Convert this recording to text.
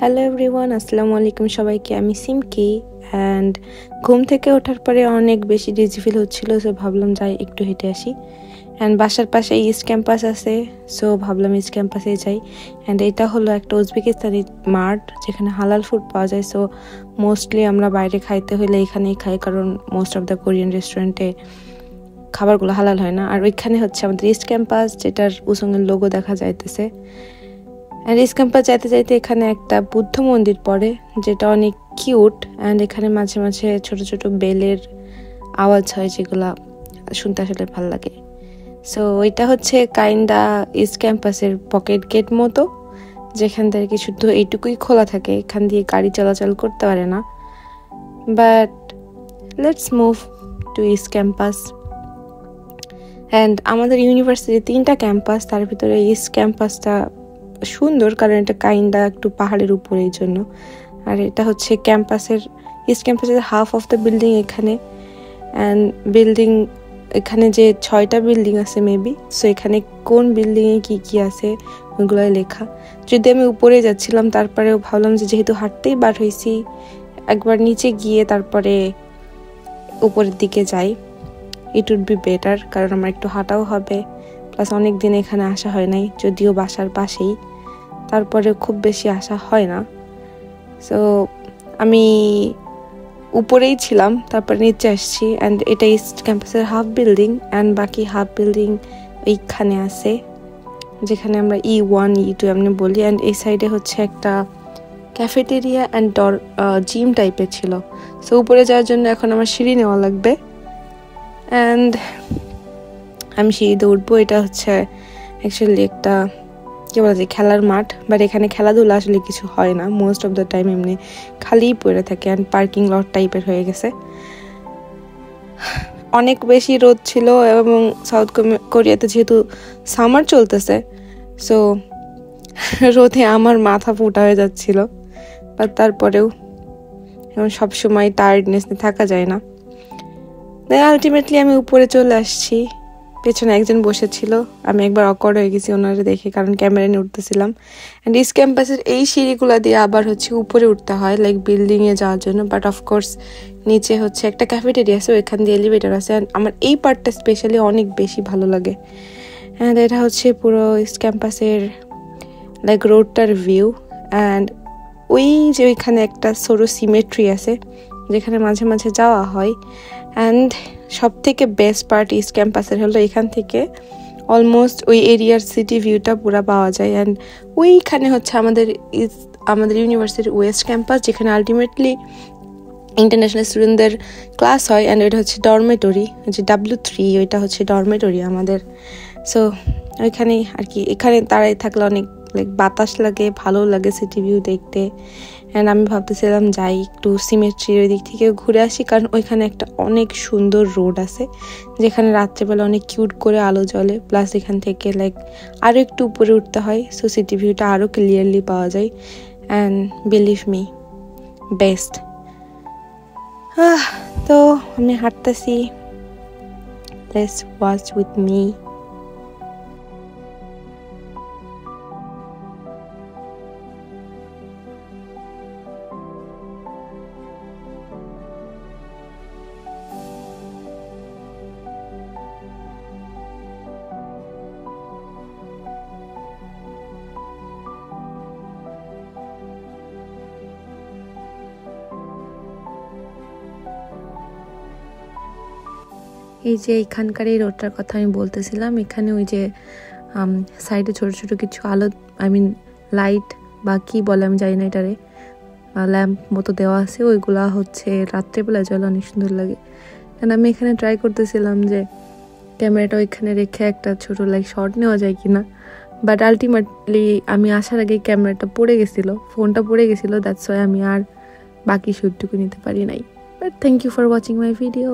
Hello everyone, আসসালামু আলাইকুম সবাইকে। আমি সিমকি অ্যান্ড ঘুম থেকে ওঠার পরে অনেক বেশি ডিজি ফিল হচ্ছিল, সো ভাবলাম যাই একটু হেঁটে আসি। অ্যান্ড বাসার পাশে ইস্ট ক্যাম্পাস আছে, সো ভাবলাম ইস্ট ক্যাম্পাসে যাই। অ্যান্ড এটা হলো একটা উজবেকিস্তানি মার্ট যেখানে হালাল ফুড পাওয়া যায়। সো মোস্টলি আমরা বাইরে খাইতে হলে এখানেই খাই, কারণ মোস্ট অফ দ্য কোরিয়ান রেস্টুরেন্টে খাবারগুলো হালাল হয় না। আর ওইখানে হচ্ছে আমাদের ইস্ট ক্যাম্পাস, যেটার উসংয়ের লোগো দেখা যাইতেছে। অ্যান্ড ইস্ট ক্যাম্পাস যাইতে যাইতে এখানে একটা বুদ্ধ মন্দির পড়ে, যেটা অনেক কিউট। অ্যান্ড এখানে মাঝে মাঝে ছোট ছোট বেলের আওয়াজ হয়, যেগুলা শুনতে আসলে ভালো লাগে। সো এটা হচ্ছে কাইন্ডা ইস্ট ক্যাম্পাসের পকেট গেট মতো, যেখান থেকে শুধু এইটুকুই খোলা থাকে, এখান দিয়ে গাড়ি চলাচল করতে পারে না। But let's move to east campus. And আমাদের ইউনিভার্সিটির 3টা ক্যাম্পাস, তার ভিতরে ইস্ট ক্যাম্পাসটা সুন্দর কারণ এটা কাইন্ডা একটু পাহাড়ের উপরে, এই জন্য। আর এটা হচ্ছে ইস্ট ক্যাম্পাসের হাফ অফ দ্য বিল্ডিং এখানে। অ্যান্ড বিল্ডিং এখানে যে 6টা বিল্ডিং আছে মেবি, সো এখানে কোন বিল্ডিংয়ে কি আছে ওইগুলোই লেখা। যদি আমি উপরে যাচ্ছিলাম, তারপরেও ভাবলাম যে যেহেতু হাঁটতেই বার হয়েছি, একবার নিচে গিয়ে তারপরে উপরের দিকে যাই। ইট উড বি বেটার, কারণ আমার একটু হাঁটাও হবে, প্লাস অনেক দিন এখানে আসা হয় নাই, যদিও বাসার পাশেই, তারপরে খুব বেশি আসা হয় না। সো আমি উপরেই ছিলাম, তারপরে নিচে আসছি। অ্যান্ড এটা ইস্ট ক্যাম্পাসের হাফ বিল্ডিং, অ্যান্ড বাকি হাফ বিল্ডিং এইখানে আছে, যেখানে আমরা E1 E2 এমনি বলি। অ্যান্ড এই সাইডে হচ্ছে একটা ক্যাফেটেরিয়া অ্যান্ড জিম টাইপের ছিল। সো উপরে যাওয়ার জন্য এখন আমার সিঁড়ি নেওয়া লাগবে। অ্যান্ড আমি সিঁড়িতে উঠবো। এটা হচ্ছে অ্যাকচুয়ালি একটা কি বলা যায় খেলার মাঠ, বাট এখানে খেলাধুলা আসলে কিছু হয় না, মোস্ট অফ দ্য টাইম এমনি খালিই পড়ে থাকে। অ্যান্ড পার্কিং লট টাইপের হয়ে গেছে। অনেক বেশি রোদ ছিল, এবং সাউথ কোরিয়াতে যেহেতু সামার চলতেছে, সো রোদে আমার মাথা ফুটা হয়ে যাচ্ছিল। বাট তারপরেও এখন সবসময় টায়ার্ডনেস নিয়ে থাকা যায় না। দেন আলটিমেটলি আমি উপরে চলে আসছি। পেছনে একজন বসেছিল, আমি একবার অকওয়ার্ড হয়ে গেছি ওনারা দেখে, কারণ ক্যামেরা নিয়ে উঠতেছিলাম। অ্যান্ড ইস্ট ক্যাম্পাসের এই সিঁড়িগুলো দিয়ে আবার হচ্ছে উপরে উঠতে হয়, লাইক বিল্ডিংয়ে যাওয়ার জন্য। বাট অফকোর্স নিচে হচ্ছে একটা ক্যাফেটেরিয়া আছে, ওইখান দিয়ে এলিভেটর আছে। অ্যান্ড আমার এই পার্টটা স্পেশালি অনেক বেশি ভালো লাগে। অ্যান্ড এটা হচ্ছে পুরো ইস্ট ক্যাম্পাসের লাইক রোডটার ভিউ। অ্যান্ড ওই যে ওইখানে একটা সরু সিমেট্রি আছে, যেখানে মাঝে মাঝে যাওয়া হয়। অ্যান্ড সব থেকে বেস্ট পার্ট ইস্ট ক্যাম্পাসের হলো এখান থেকে অলমোস্ট ওই এরিয়ার সিটি ভিউটা পুরো পাওয়া যায়। অ্যান্ড ওইখানে হচ্ছে আমাদের ইউনিভার্সিটির ওয়েস্ট ক্যাম্পাস, যেখানে আলটিমেটলি ইন্টারন্যাশনাল স্টুডেন্টদের ক্লাস হয়। অ্যান্ড ওইটা হচ্ছে ডরমেটরি, যে W3, ওইটা হচ্ছে ডরমেটরি আমাদের। সো ওইখানেই আর কি, এখানে দাঁড়াই থাকলে অনেক লাইক বাতাস লাগে, ভালো লাগে সিটি ভিউ দেখতে। অ্যান্ড আমি ভাবতেছিলাম যাই একটু সিমেট্রির ওই দিক থেকে ঘুরে আসি, কারণ ওইখানে একটা অনেক সুন্দর রোড আছে, যেখানে রাত্রেবেলা অনেক কিউট করে আলো জ্বলে। প্লাস এখান থেকে লাইক আরও একটু উপরে উঠতে হয়, সো সিটি ভিউটা আরও ক্লিয়ারলি পাওয়া যায়। And believe me, best. তো আমি হাঁটতেছি, লেটস ওয়াচ উইথ মি। এই যে এইখানকার এই রোডটার কথা আমি বলতেছিলাম, এখানে ওই যে সাইডে ছোট ছোট কিছু আলো, লাইট বা কি বলে আমি জানি না, এটারে ল্যাম্প মতো দেওয়া আছে, ওইগুলা হচ্ছে রাত্রেবেলা জ্বলে, অনেক সুন্দর লাগে। কারণ আমি এখানে ট্রাই করতেছিলাম যে ক্যামেরাটা ওইখানে রেখে একটা ছোট লাইক শর্ট নেওয়া যায় কিনা, বাট আলটিমেটলি আমি আসার আগে ক্যামেরাটা পড়ে গেছিলো, ফোনটা পড়ে গেছিলো, দ্যাটস ওয়াই আমি আর বাকি শ্যুটটুকু নিতে পারি নাই। But thank you for watching my video.